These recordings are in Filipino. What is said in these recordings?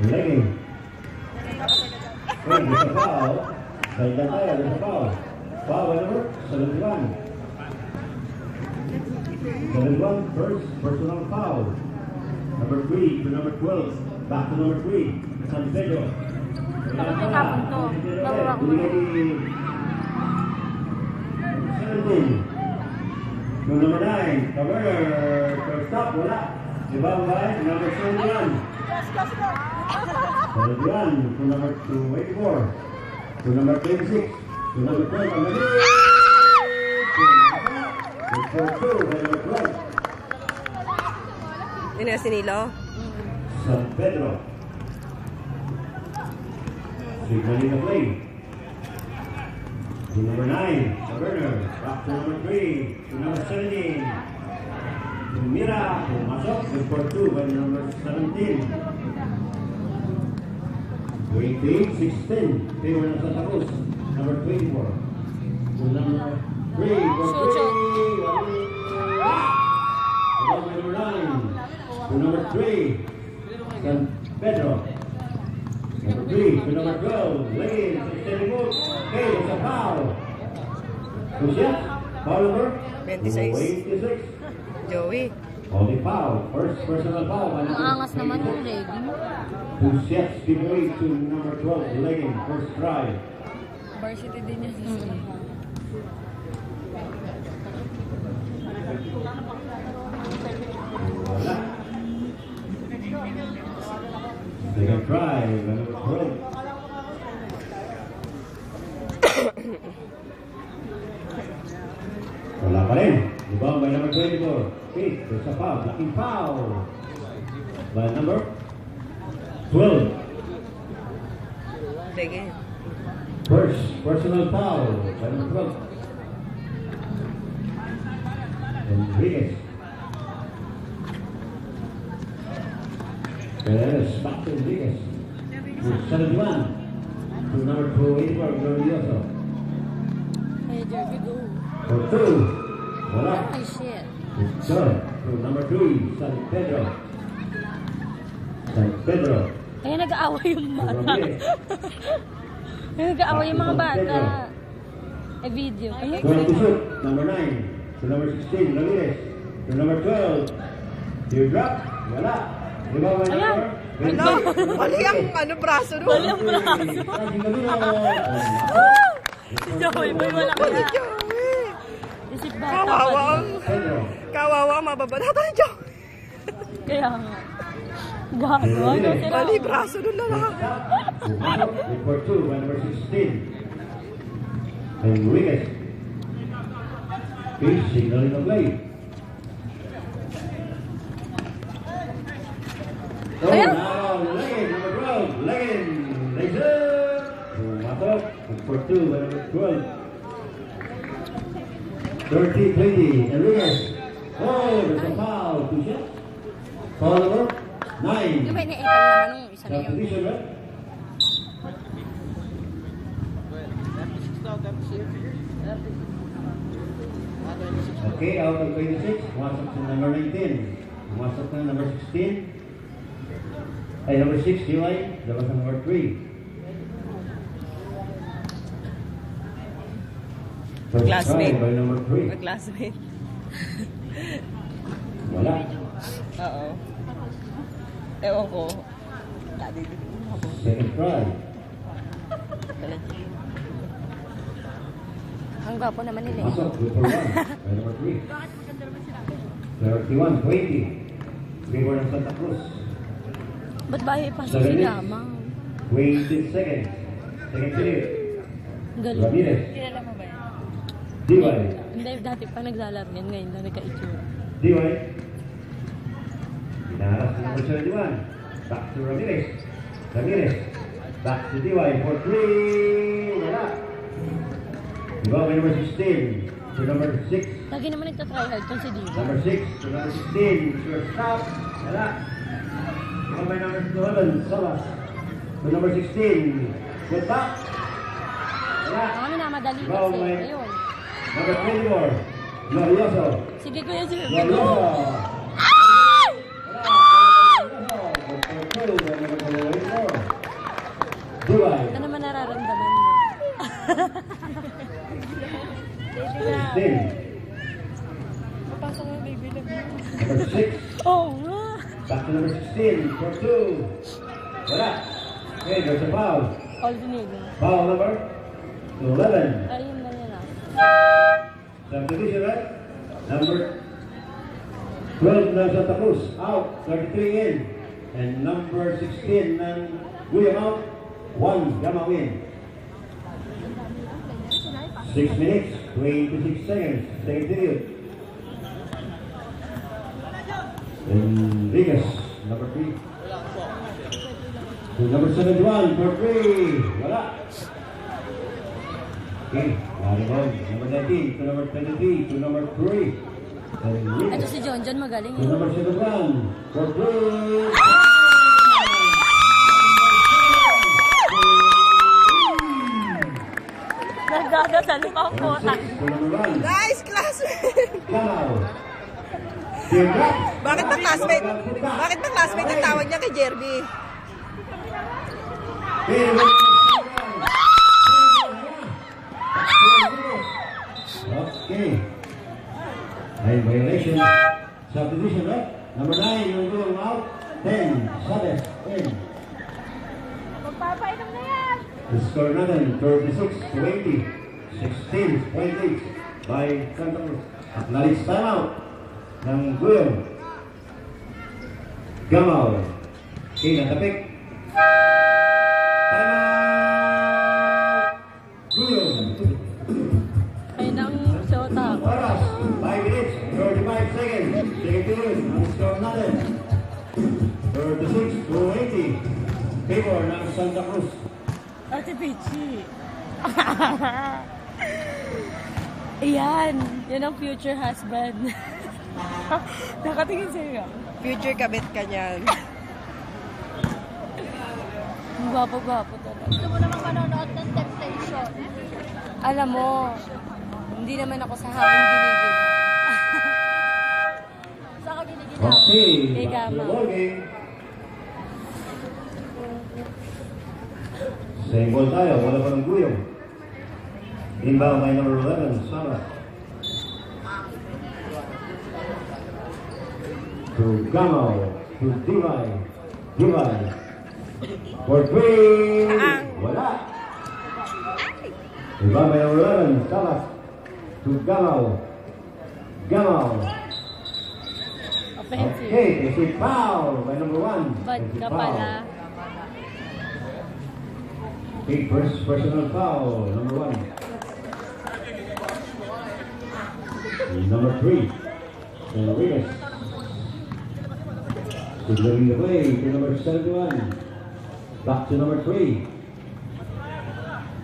Legging. Wait, there's a foul. Dagdag tayo, there's a foul. Foul by number 71. 71, first personal foul. Number 3 to number 12. Back to number 3. San Pedro. Nakakapon to. Nawawak mo. 17. Yung number 9, Cabrera, first stop, wala. Ibang by number 71. 71 to number 284. To number 26. To number 12, ang gabi. To number 2, by number 12. Yun na si Nilo. San Pedro. Signaling the play. To number 9, Cabrera. Back to number 3. To number 17. To Mira. Pumasok. Number 2 by number 17. 28-16. Favor ng Santa Cruz. Number 24. To number 3. For 3. To number 9. To number 3. San Pedro. Number 3 to number 12. Lane. Extending move. Okay, it's a foul. Who's that? Foul number? 26. 26. Joey. Only foul. First personal foul. Ang angas naman yung legging. 2 sets give away to number 12. Legging. First try. Varsity din niya sa Wala. Second try. Number 12. Wala pa rin. Rebound by number 24. Okay, there's a foul. Blocking foul. By number 12. Sige. First personal foul by number 12. Enriquez. Perez back to Enriquez. To 71. To number 284, Glorioso. Hey, Jervy, go. For 2. Wala. Ay, shit. Third. To number 3, San Pedro. San Pedro. Kaya nag-aaway yung bata. Ramirez. Kaya nag-aaway yung mga bata. Eh, video. Ayun. Going to shoot. Number 9. To number 16, Ramirez. To number 12. Teardrop. Wala. Diba ba Ayan. Ano? Mali ang braso doon. Mali ang braso. Si Joey, boy, wala ka na. Isip bata pa din. Kawawa, mababalata ni Joey. Kaya nga. Gago, ano sila? Mali, braso doon na lang. For 2 by number 16. Enriquez. Okay, signaling the play. Oh, Ayan. now, Legend, number 12. Legend. Laser. Pumatok. For 2 by number 12. 30-20. Enriquez. Oh, there's a foul. 2 shots. Foul number 9. Yung may naipal naman nung isa na yun. Subdivision, right? Okay, out of 26, pumasok sa number 19. Pumasok na number 16. Ay, number 6, Diway. Labas ang number 3. First Classmate. try by number 3. Mag-classmate. Wala. Oo. Ewan ko. Dadili ako. Second try. Ang gwapo naman nila. Pumasok, good for 1 by number 3. 31-20. Favor ng Santa Cruz. Ba't ba ipasok si Lamang? 20 seconds. Second clear. Galing. Ramirez. Kilala mo ba yan? Diway. Hindi, dati pa naglalaro yan. Ngayon na nagka-itsura. Diway. Inaharap si number 71. Back to Ramirez. Ramirez. Back to Diway for 3. Wala. Diba by number 16 to number 6. Lagi naman nagtatry hard kung si Diva. Number 6 to number 16. Short stop. Wala. Diba by number 11. Salas. To number 16. Good back. Wala. Ako minamadali Diba kasi. by Ayun. number 24. Glorioso. Sige kuya, sige. Glorioso. Go! Wala. Glorioso. by number 24. Dubai. Ano naman nararamdaman mo? 16. Papasok mo, baby love. Number 6. Oo nga. Back to number 16 for 2. Wala. Okay, there's a foul. All dinigo. Foul number 11. Ayun na yan ah. Subdivision, right? Number 12 ng Santa Cruz, out. 33 in. And number 16 ng William out. 1, Gama in. 6 minutes, 26 seconds. Second period. Enriquez, number 3. To number 71 for 3. Wala. Okay, volleyball. Number 19 to number 23 to number 3. Enriquez. Ito si John magaling To eh. number 71 for 3. Nagdadasal pa ang Number puta. 6 to number 1. Nice, classmate! Gamaw. Teardrop. Bakit ba classmate? Bakit ba classmate ang tawag niya kay Jerby? Okay. Ay, violation. Subdivision, right? Number 9, yung going out. 10, Sabes, in. Magpapainom na yan! The score natin, 36-20. 16.8 by Santa Cruz. Acknowledge timeout ng Guyong. Gamaw. Okay, natapik. Timeout! Guyong. Ayun ang shota. Oras, 5 minutes, 35 seconds. Second period, ang score natin. 36-80. Favor ng Santa Cruz. Ate Pichi. Ayan. Yan ang future husband. Nakatingin sa'yo. Future kabit ka niyan. Ang gwapo-gwapo talaga. Gusto mo naman manonood ng Temptation? Alam mo, hindi naman ako sa hangin ginigil. Saan ka giniginaw? Okay, Kay back to the Gamaw. ball game. Same ball tayo, wala pa ng Guyong. Inbound by number 11, Sara. To Gamaw, to Divay. Divay. For 3. Wala. Inbound by number 11, Sara. To Gamaw. Gamaw. Offensive. Okay, it's a foul by number 1. Bad ka pala. Okay, first personal foul, number 1. Number 3, Enriquez. Signaling the play to number 71. Back to number 3.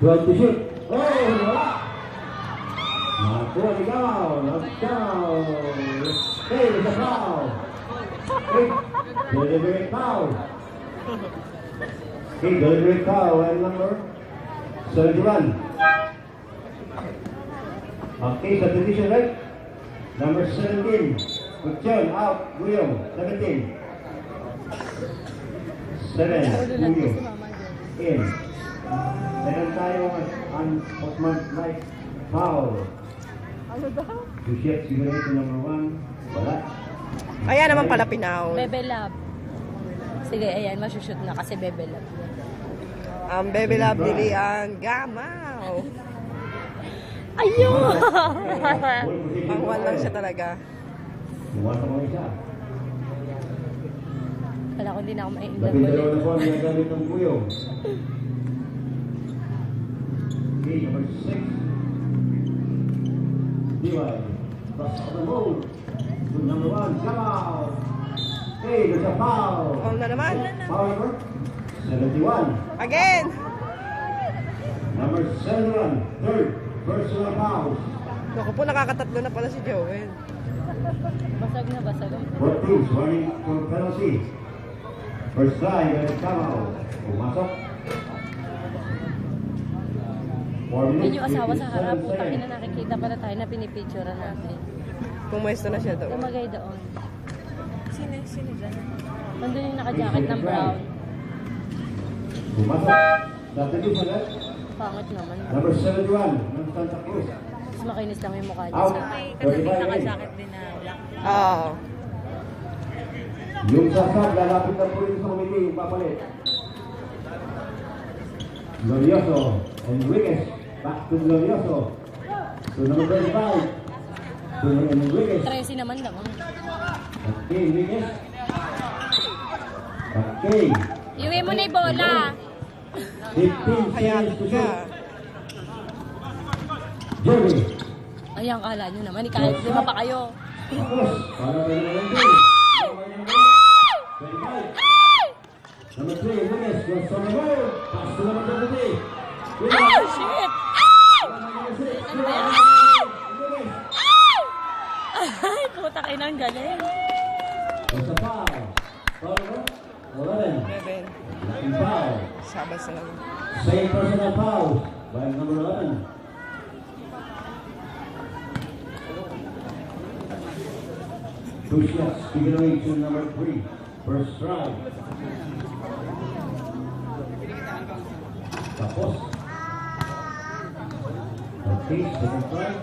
12 to shoot. Oh, wala! Nakakuha ni Gamaw. Knockdown. Okay, it's a foul. Okay, deliberate foul. Okay, deliberate foul and number 71. Okay, substitution, right? Number 17. Kuchon, out. Guyong, 17. 7. Guyong. In. Meron tayong unsportsmanlike foul. Ano daw? Two shots given to number 1. Wala. Ayan naman pala pinaw. Bebe Love. Sige, ayan, masushoot na kasi Bebe Love. Ang baby love nili ang Gamaw. Ayun! Pangwan lang siya talaga. Buwan pa mo isa. Wala ko, hindi na ako maingat Labing dalawa ulit. na po ang ginagamit ng Guyong. Okay, number 6. Diway. Cross of the road. To number 1, Gamaw. Okay, there's a foul. Foul na naman. Foul number 71. Again. Number 71, third personal foul. Naku po, nakakatatlo na pala si Joel. Basag na, basag. Both teams running for penalty. First try, then Gamaw. Pumasok. 4 minutes. Yan yung asawa sa harap. 57 Utang seconds. na nakikita pala tayo na pinipicture natin. Pumuesto na siya doon. Tumagay doon. Sino dyan? Nandun yung naka-jacket ng brown. Pumasok. Dapat agad. Pangit naman. Number 71 ng Santa Cruz. Mas makinis lang yung mukha niya. Out. Kasi 35 nakasakit din na black. Oo. Yung sasab, lalapit na po rin sa committee, yung papalit. Glorioso, Enriquez, back to Glorioso. To number 35. To Enriquez. 13 naman lang. Okay, Enriquez. Okay. Iwi mo na yung bola. 15 Kaya seconds to ka. shoot. Jeremy. Ay, ang kala nyo naman. Kahit 5 pa kayo. Tapos, para tayo naman din. 25. Number 3, Enriquez. Goes on the goal. Pass to number 23. Oh, shit! Ay, puta kayo ng galing. There's a foul. Foul number 11. Beben. Laking foul. Sabay sa lang. Same personal foul by number 11. Two shots given away to number 3. First strike. Tapos. Okay, second strike.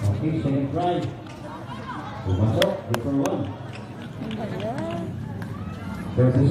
Okay, second strike. Pumasok, good for 1. Ang galing. There's a